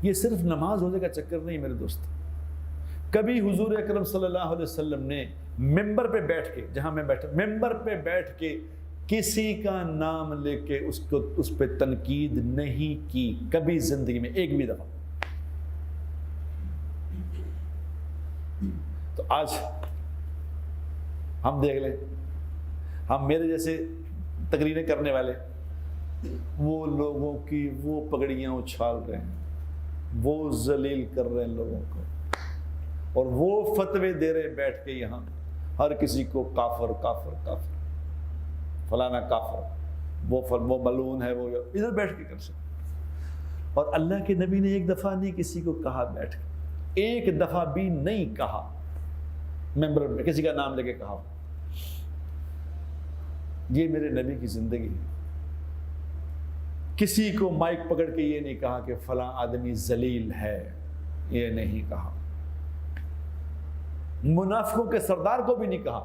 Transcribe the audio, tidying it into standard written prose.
یہ صرف نماز روزے کا چکر نہیں میرے دوست. کبھی حضور اکرم صلی اللہ علیہ وسلم نے ممبر پہ بیٹھ کے، جہاں میں بیٹھا ممبر پہ بیٹھ کے کسی کا نام لے کے اس پہ تنقید نہیں کی کبھی زندگی میں، ایک بھی دفعہ. تو آج ہم دیکھ لیں، ہم میرے جیسے تقریریں کرنے والے وہ لوگوں کی وہ پگڑیاں اچھال رہے ہیں، وہ ذلیل کر رہے ہیں لوگوں کو، اور وہ فتوے دے رہے ہیں بیٹھ کے یہاں ہر کسی کو کافر کافر کافر، فلانا کافر، وہ ملعون ہے، وہ ادھر بیٹھ کے کر سکتے. اور اللہ کے نبی نے ایک دفعہ نہیں کسی کو کہا بیٹھ کے، ایک دفعہ بھی نہیں کہا ممبر میں کسی کا نام لے کے کہا. یہ میرے نبی کی زندگی ہے. کسی کو مائک پکڑ کے یہ نہیں کہا کہ فلاں آدمی ذلیل ہے، یہ نہیں کہا. منافقوں کے سردار کو بھی نہیں کہا.